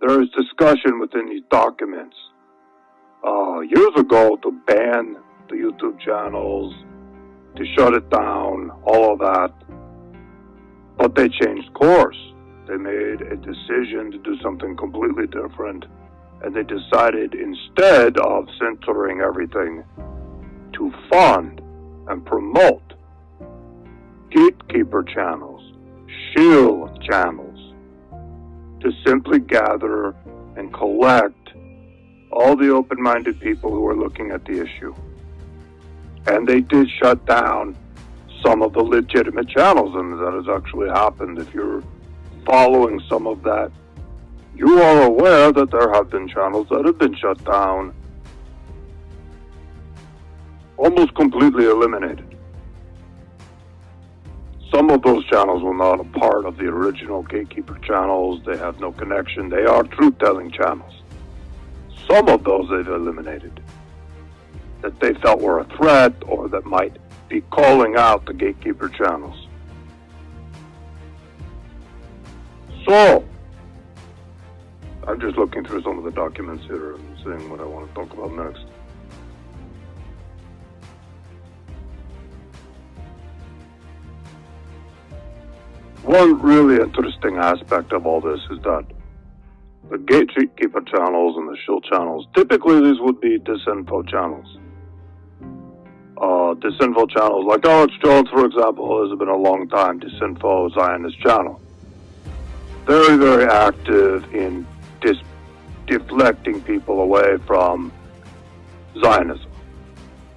there is discussion within these documents years ago to ban the YouTube channels, to shut it down, all of that. But they changed course. They made a decision to do something completely different. And they decided, instead of censoring everything, to fund and promote gatekeeper channels, shield channels, to simply gather and collect all the open-minded people who are looking at the issue. And they did shut down some of the legitimate channels, and that has actually happened. If you're following some of that, you are aware that there have been channels that have been shut down, almost completely eliminated. Some of those channels were not a part of the original gatekeeper channels. They have no connection. They are truth-telling channels. Some of those they've eliminated that they felt were a threat or that might be calling out the gatekeeper channels. So, I'm just looking through some of the documents here and seeing what I want to talk about next. One really interesting aspect of all this is that the gatekeeper channels and the shield channels, typically these would be disinfo channels. Disinfo channels, like Alex Jones, for example, has been a long time disinfo Zionist channel. Very, very active in deflecting people away from Zionism.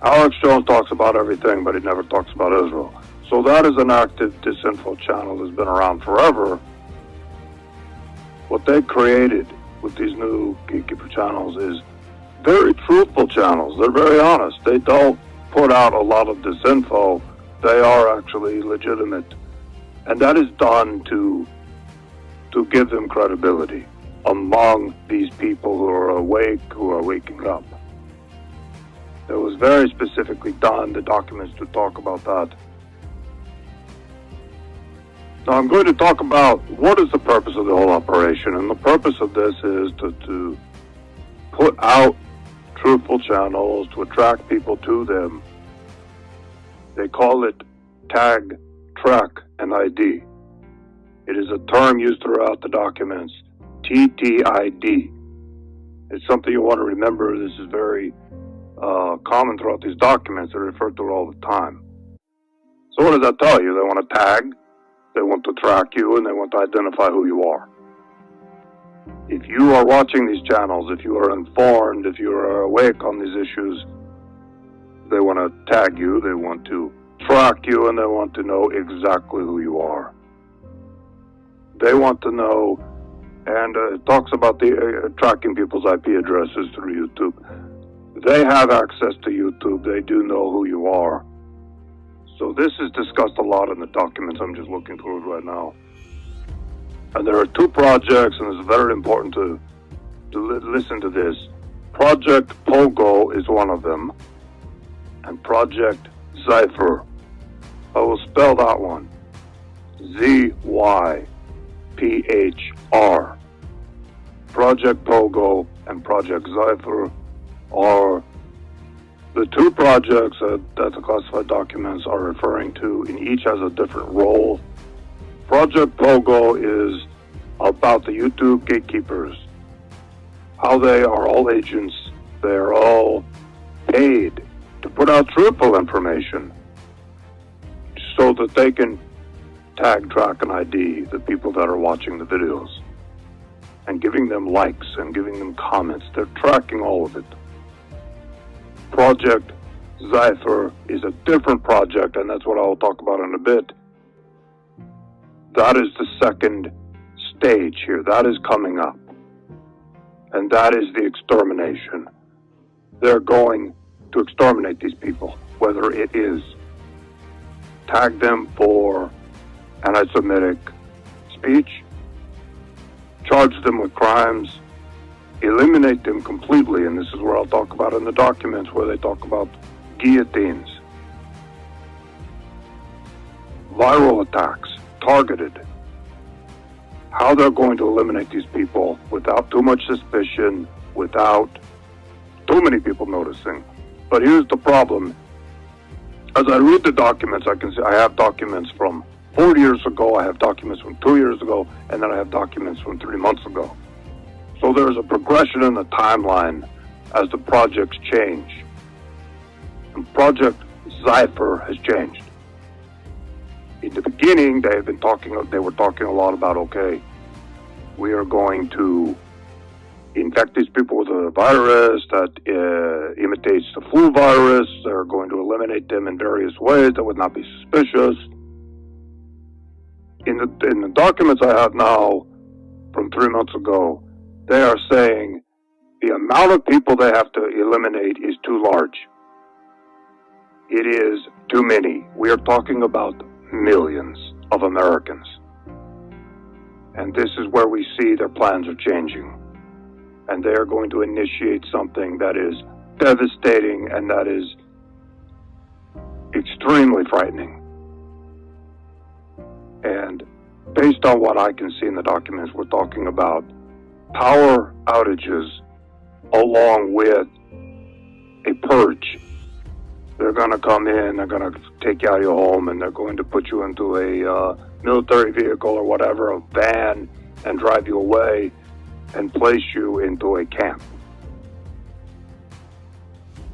Alex Jones talks about everything, but he never talks about Israel. So that is an active disinfo channel that's been around forever. What they created with these new gatekeeper channels is very truthful channels. They're very honest. They don't put out a lot of disinfo. They are actually legitimate. And that is done to give them credibility among these people who are awake, who are waking up. It was very specifically done, the documents to talk about that. Now I'm going to talk about what is the purpose of the whole operation, and the purpose of this is to put out truthful channels, to attract people to them. They call it tag, track, and ID. It is a term used throughout the documents, TTID. It's something you want to remember. This is very common throughout these documents. They're referred to it all the time. So what does that tell you? They want to tag, they want to track you, and they want to identify who you are. If you are watching these channels, if you are informed, if you are awake on these issues, they want to tag you, they want to track you, and they want to know exactly who you are. They want to know, and it talks about the tracking people's IP addresses through YouTube. They have access to YouTube. They do know who you are. So this is discussed a lot in the documents. I'm just looking through it right now. And there are two projects, and it's very important to listen to this. Project Pogo is one of them, and Project Zypher. I will spell that one. ZYPHR. Project Pogo and Project Zypher are the two projects that the classified documents are referring to, and each has a different role. Project Pogo is about the YouTube gatekeepers, how they are all agents. They are all paid to put out truthful information so that they can tag, track, and ID the people that are watching the videos and giving them likes and giving them comments. They're tracking all of it. Project Zypher is a different project, and that's what I'll talk about in a bit. That is the second stage here. That is coming up. And that is the extermination. They're going to exterminate these people, whether it is tag them for anti-Semitic speech, charge them with crimes, eliminate them completely, and this is where I'll talk about in the documents where they talk about guillotines, viral attacks, targeted, how they're going to eliminate these people with without too much suspicion, without too many people noticing. But here's the problem. As I read the documents, I can see I have documents from 4 years ago, I have documents from 2 years ago, and then I have documents from 3 months ago. So there's a progression in the timeline as the projects change. And Project Zephyr has changed. In the beginning, they were talking a lot about, okay, we are going to infect these people with a virus that imitates the flu virus. They're going to eliminate them in various ways that would not be suspicious. In the documents I have now from 3 months ago, they are saying the amount of people they have to eliminate is too large. It is too many. We are talking about millions of Americans. And this is where we see their plans are changing. And they are going to initiate something that is devastating and that is extremely frightening. And based on what I can see in the documents, we're talking about power outages along with a purge. They're going to come in, they're going to take you out of your home, and they're going to put you into a military vehicle or whatever, a van, and drive you away and place you into a camp.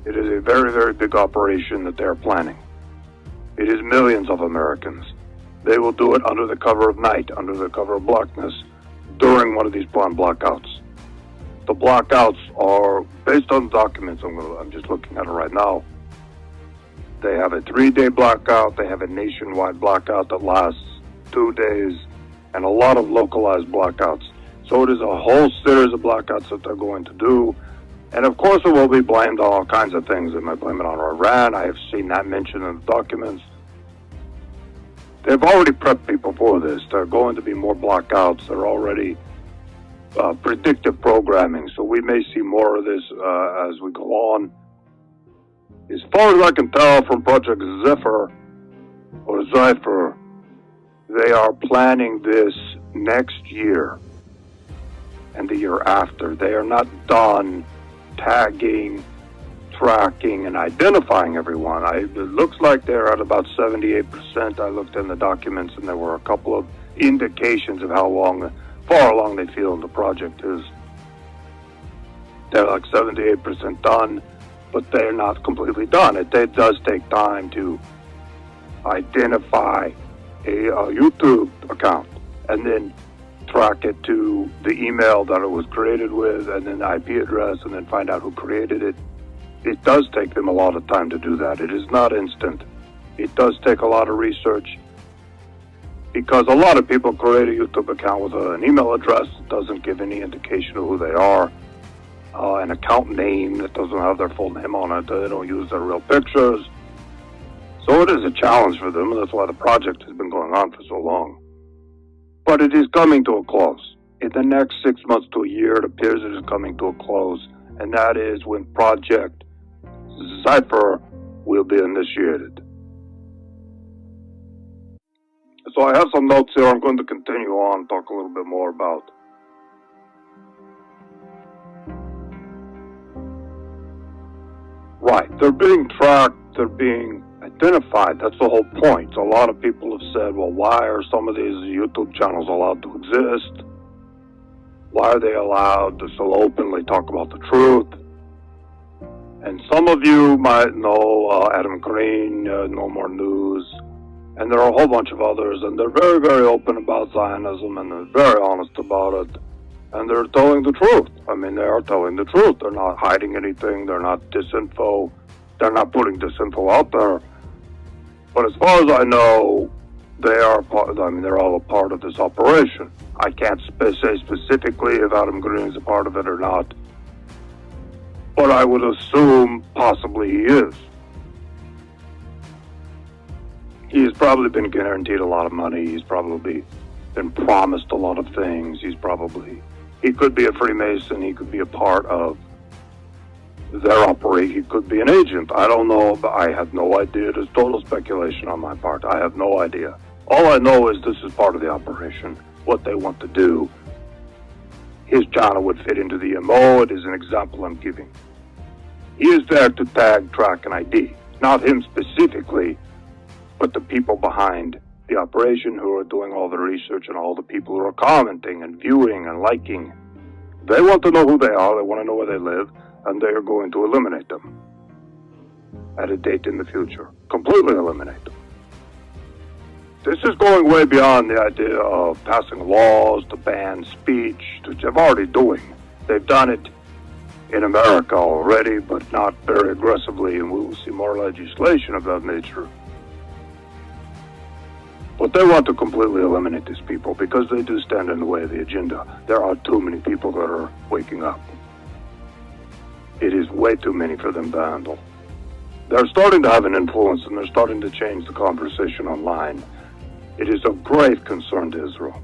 It is a very, very big operation that they're planning. It is millions of Americans. They will do it under the cover of night, under the cover of blackness, during one of these planned blackouts. The blackouts are based on documents. I'm just looking at it right now. They have a 3-day blackout. They have a nationwide blackout that lasts 2 days, and a lot of localized blackouts. So it is a whole series of blackouts that they're going to do. And of course, it will be blamed on all kinds of things. They might blame it on Iran. I have seen that mentioned in the documents. They've already prepped people for this. There are going to be more blackouts. They're already predictive programming. So we may see more of this as we go on. As far as I can tell from Project Zephyr, they are planning this next year and the year after. They are not done tagging, tracking, and identifying everyone. It looks like they're at about 78%. I looked in the documents, and there were a couple of indications of far along they feel the project is. They're like 78% done, but they're not completely done. It does take time to identify a YouTube account and then track it to the email that it was created with, and then the IP address, and then find out who created it. It does take them a lot of time to do that. It is not instant. It does take a lot of research, because a lot of people create a YouTube account with an email address that doesn't give any indication of who they are, an account name that doesn't have their full name on it. They don't use their real pictures. So it is a challenge for them, and that's why the project has been going on for so long. But it is coming to a close. In the next 6 months to a year, it appears it is coming to a close, and that is when Project Zephyr will be initiated. So I have some notes here. I'm going to continue on, talk a little bit more about right. They're being tracked, they're being identified. That's the whole point. A lot of people have said, well, why are some of these YouTube channels allowed to exist? Why are they allowed to so openly talk about the truth? And some of you might know Adam Green, No More News, and there are a whole bunch of others, and they're very, very open about Zionism, and they're very honest about it, and they're telling the truth. I mean, they are telling the truth. They're not hiding anything. They're not disinfo. They're not putting disinfo out there. But as far as I know, they're all a part of this operation. I can't say specifically if Adam Green is a part of it or not, but I would assume possibly he is. He's probably been guaranteed a lot of money. He's probably been promised a lot of things. He could be a Freemason. He could be a part of their operation. He could be an agent. I don't know. But I have no idea. It is total speculation on my part. I have no idea. All I know is this is part of the operation. What they want to do his channel would fit into the MO. It is an example I'm giving. He is there to tag, track, and ID. Not him specifically, but the people behind the operation who are doing all the research and all the people who are commenting and viewing and liking. They want to know who they are, they want to know where they live, and they are going to eliminate them at a date in the future. Completely eliminate them. This is going way beyond the idea of passing laws to ban speech, which they're already doing. They've done it in America already, but not very aggressively, and we will see more legislation of that nature. But they want to completely eliminate these people because they do stand in the way of the agenda. There are too many people that are waking up. It is way too many for them to handle. They're starting to have an influence, and they're starting to change the conversation online. It is of grave concern to Israel.